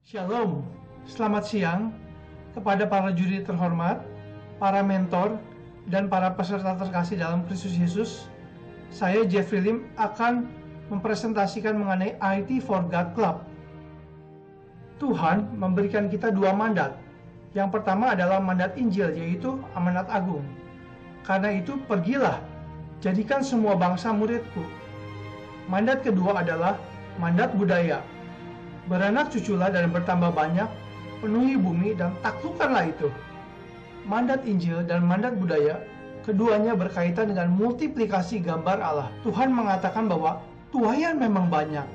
Shalom, selamat siang kepada para juri terhormat, para mentor, dan para peserta terkasih dalam Kristus Yesus. Saya Jeffrey Lim akan mempresentasikan mengenai IT for God Club. Tuhan memberikan kita dua mandat. Yang pertama adalah mandat Injil, yaitu amanat agung. Karena itu pergilah, jadikan semua bangsa muridku. Mandat kedua adalah mandat budaya. Beranak cuculah dan bertambah banyak, penuhi bumi dan taklukkanlah itu. Mandat Injil dan mandat budaya, keduanya berkaitan dengan multiplikasi gambar Allah. Tuhan mengatakan bahwa tuaian memang banyak,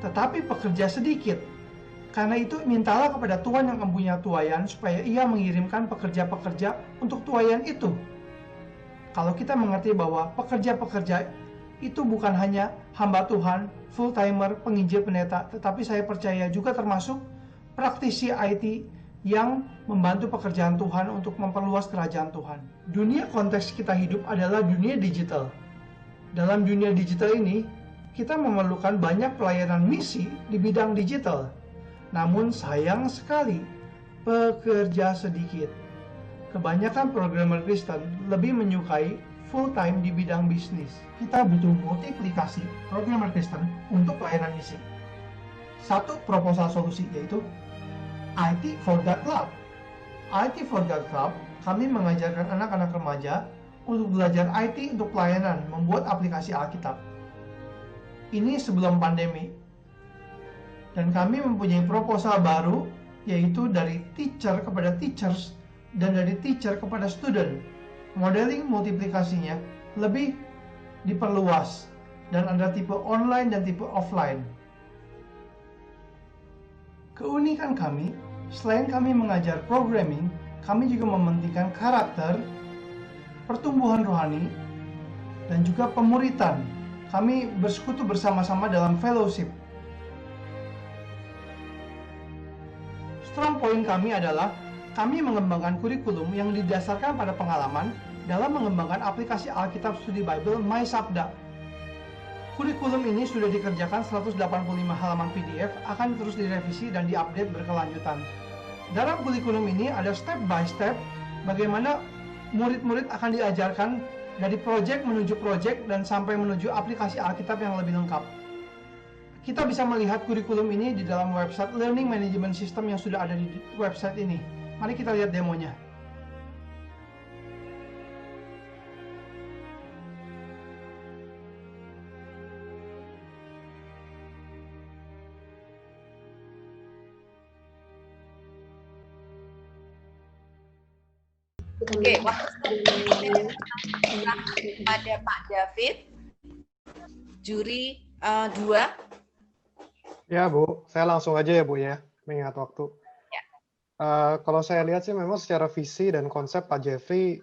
tetapi pekerja sedikit. Karena itu mintalah kepada Tuhan yang mempunyai tuaian supaya ia mengirimkan pekerja-pekerja untuk tuaian itu. Kalau kita mengerti bahwa pekerja-pekerja itu bukan hanya hamba Tuhan, full-timer, penginjil, pendeta, tetapi saya percaya juga termasuk praktisi IT yang membantu pekerjaan Tuhan untuk memperluas kerajaan Tuhan. Dunia konteks kita hidup adalah dunia digital. Dalam dunia digital ini, kita memerlukan banyak pelayanan misi di bidang digital. Namun sayang sekali, pekerja sedikit. Kebanyakan programmer Kristen lebih menyukai full-time di bidang bisnis. Kita butuh multiplikasi programmer Kristen untuk pelayanan misi. Satu proposal solusi yaitu IT for God Club. IT for God Club, kami mengajarkan anak-anak remaja untuk belajar IT untuk pelayanan, membuat aplikasi Alkitab. Ini sebelum pandemi. Dan kami mempunyai proposal baru, yaitu dari teacher kepada teachers dan dari teacher kepada student. Modeling multiplikasinya lebih diperluas dan ada tipe online dan tipe offline. Keunikan kami, selain kami mengajar programming, kami juga mementingkan karakter, pertumbuhan rohani, dan juga pemuritan. Kami bersekutu bersama-sama dalam fellowship. Strong point kami adalah kami mengembangkan kurikulum yang didasarkan pada pengalaman dalam mengembangkan aplikasi Alkitab Studi Bible MySabda. Kurikulum ini sudah dikerjakan 185 halaman PDF, akan terus direvisi dan diupdate berkelanjutan. Dalam kurikulum ini ada step by step bagaimana murid-murid akan diajarkan dari project menuju project dan sampai menuju aplikasi Alkitab yang lebih lengkap. Kita bisa melihat kurikulum ini di dalam website Learning Management System yang sudah ada di website ini. Mari kita lihat demonya. Oke, waktu pada Pak David, juri 2. Ya Bu, saya langsung aja ya Bu ya, mengingat waktu. Ya. Kalau saya lihat sih memang secara visi dan konsep Pak Jeffrey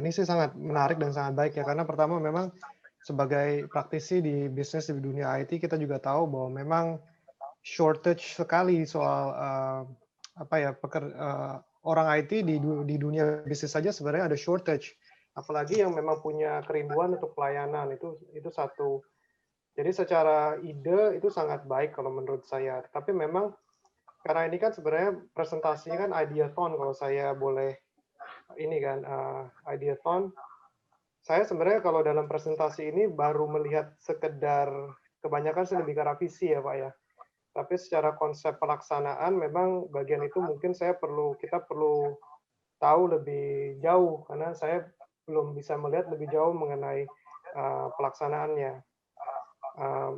ini sih sangat menarik dan sangat baik ya, karena pertama memang sebagai praktisi di bisnis di dunia IT kita juga tahu bahwa memang shortage sekali soal orang IT di dunia bisnis saja sebenarnya ada shortage, apalagi yang memang punya kerinduan untuk pelayanan itu satu. Jadi secara ide itu sangat baik kalau menurut saya. Tapi memang karena ini kan sebenarnya presentasinya kan ideathon, kalau saya boleh ini kan ideathon. Saya sebenarnya kalau dalam presentasi ini baru melihat sekedar, kebanyakan sih lebih ke arah visi ya Pak ya. Tapi secara konsep pelaksanaan memang bagian itu mungkin kita perlu tahu lebih jauh, karena saya belum bisa melihat lebih jauh mengenai pelaksanaannya.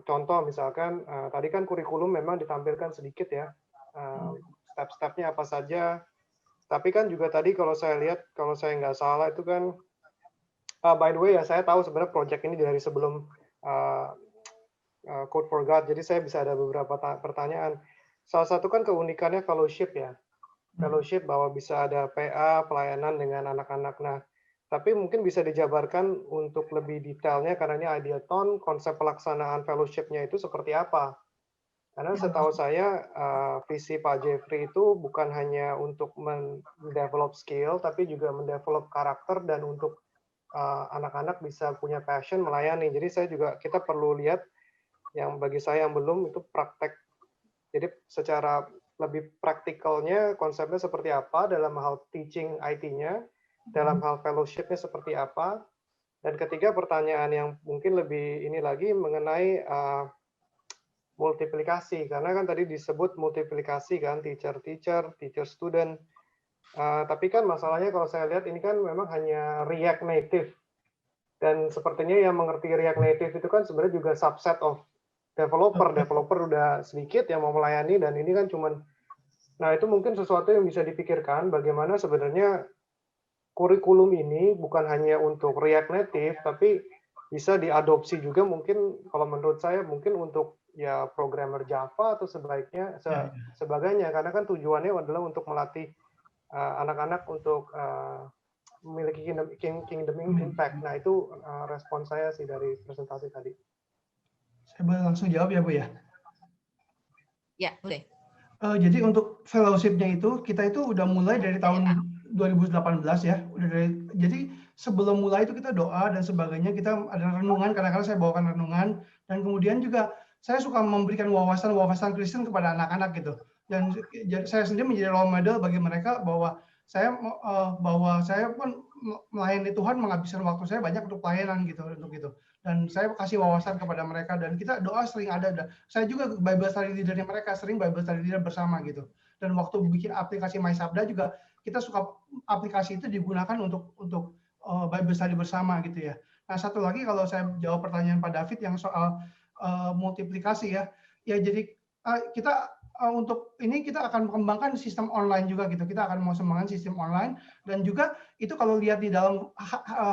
Contoh misalkan tadi kan kurikulum memang ditampilkan sedikit ya, step-stepnya apa saja. Tapi kan juga tadi kalau saya lihat, kalau saya nggak salah itu kan, by the way ya, saya tahu sebenarnya project ini dari sebelum Code for God, jadi saya bisa ada beberapa pertanyaan. Salah satu kan keunikannya fellowship ya, fellowship bahwa bisa ada PA, pelayanan dengan anak-anak. Nah, tapi mungkin bisa dijabarkan untuk lebih detailnya, karena ini ideathon, konsep pelaksanaan fellowship-nya itu seperti apa? Karena setahu saya visi Pak Jeffrey itu bukan hanya untuk mendevelop skill, tapi juga mendevelop karakter dan untuk anak-anak bisa punya passion melayani. Jadi kita perlu lihat, yang bagi saya yang belum itu praktek. Jadi secara lebih praktikalnya konsepnya seperti apa dalam hal teaching IT-nya, dalam hal fellowship-nya seperti apa, dan ketiga pertanyaan yang mungkin lebih ini lagi mengenai multiplikasi, karena kan tadi disebut multiplikasi kan, teacher-teacher, teacher-student. Tapi kan masalahnya kalau saya lihat ini kan memang hanya React Native. Dan sepertinya yang mengerti React Native itu kan sebenarnya juga subset of developer. Developer udah sedikit yang mau melayani, dan ini kan cuman, nah itu mungkin sesuatu yang bisa dipikirkan bagaimana sebenarnya kurikulum ini bukan hanya untuk React Native, tapi bisa diadopsi juga mungkin kalau menurut saya mungkin untuk ya programmer Java atau sebagainya, karena kan tujuannya adalah untuk melatih anak-anak untuk memiliki kingdom impact. Nah itu respon saya sih dari presentasi tadi. Saya boleh langsung jawab ya Bu ya? Ya, boleh. Jadi untuk fellowship-nya itu kita itu udah mulai dari tahun 2018 ya. Jadi sebelum mulai itu kita doa dan sebagainya, kita ada renungan, kadang-kadang saya bawakan renungan, dan kemudian juga saya suka memberikan wawasan-wawasan Kristen kepada anak-anak gitu. Dan saya sendiri menjadi role model bagi mereka bahwa saya pun melayani Tuhan, menghabiskan waktu saya banyak untuk pelayanan gitu, untuk itu. Dan saya kasih wawasan kepada mereka, dan kita doa sering ada. Saya juga Bible study leader-nya mereka, sering Bible study leader bersama gitu. Dan waktu bikin aplikasi My Sabda juga kita suka aplikasi itu digunakan untuk Bible study bersama gitu ya. Nah, satu lagi kalau saya jawab pertanyaan Pak David yang soal multiplikasi ya. Ya jadi kita untuk ini kita akan mengembangkan sistem online juga gitu. Kita akan mau sembangkan sistem online, dan juga itu kalau lihat di dalam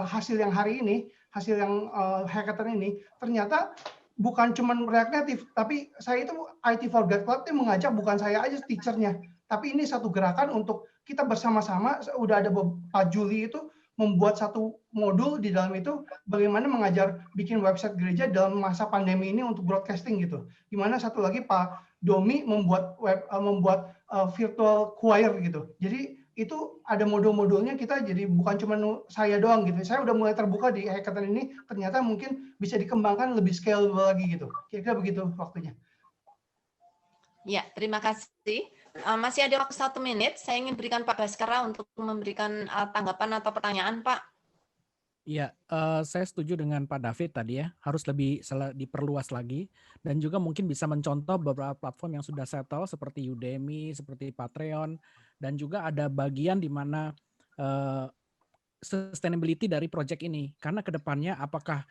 hasil yang hari ini, hasil yang hackathon ini, ternyata bukan cuma React Native, tapi saya itu IT for God Club itu mengajak bukan saya aja teachernya, tapi ini satu gerakan untuk kita bersama-sama. Udah ada Pak Juli itu membuat satu modul di dalam itu bagaimana mengajar bikin website gereja dalam masa pandemi ini untuk broadcasting gitu. Gimana satu lagi Pak Domi membuat virtual choir gitu. Jadi itu ada modul-modulnya, kita jadi bukan cuma saya doang gitu. Saya udah mulai terbuka di hackathon ini, ternyata mungkin bisa dikembangkan lebih scalable lagi gitu. Kira-kira begitu waktunya. Ya, terima kasih. Masih ada waktu 1 menit. Saya ingin berikan Pak Baskara untuk memberikan tanggapan atau pertanyaan, Pak. Iya, saya setuju dengan Pak David tadi ya, harus lebih diperluas lagi, dan juga mungkin bisa mencontoh beberapa platform yang sudah settle seperti Udemy, seperti Patreon, dan juga ada bagian di mana sustainability dari project ini. Karena kedepannya apakah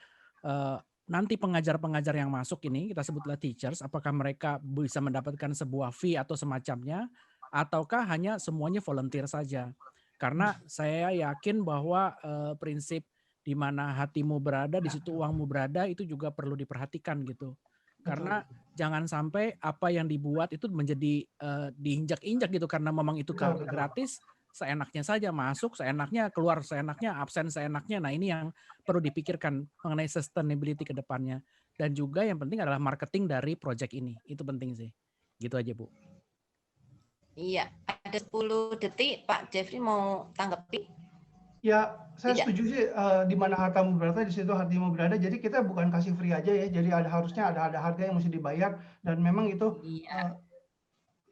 nanti pengajar-pengajar yang masuk ini, kita sebutlah teachers, apakah mereka bisa mendapatkan sebuah fee atau semacamnya, ataukah hanya semuanya volunteer saja. Karena saya yakin bahwa prinsip di mana hatimu berada, di situ uangmu berada, itu juga perlu diperhatikan gitu. Karena jangan sampai apa yang dibuat itu menjadi diinjak-injak gitu, karena memang itu gratis, seenaknya saja masuk, seenaknya keluar, seenaknya absen, seenaknya. Nah ini yang perlu dipikirkan mengenai sustainability ke depannya. Dan juga yang penting adalah marketing dari project ini. Itu penting sih. Gitu aja Bu. Iya, ada 10 detik. Pak Jeffrey mau tanggapi? Ya, saya setuju sih, di mana hartamu berada, di situ hatimu berada. Jadi kita bukan kasih free aja ya. Jadi harusnya ada harga yang mesti dibayar, dan memang itu. Iya.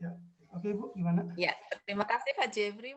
Ya, oke Bu, gimana? Ya, terima kasih Pak Jeffrey.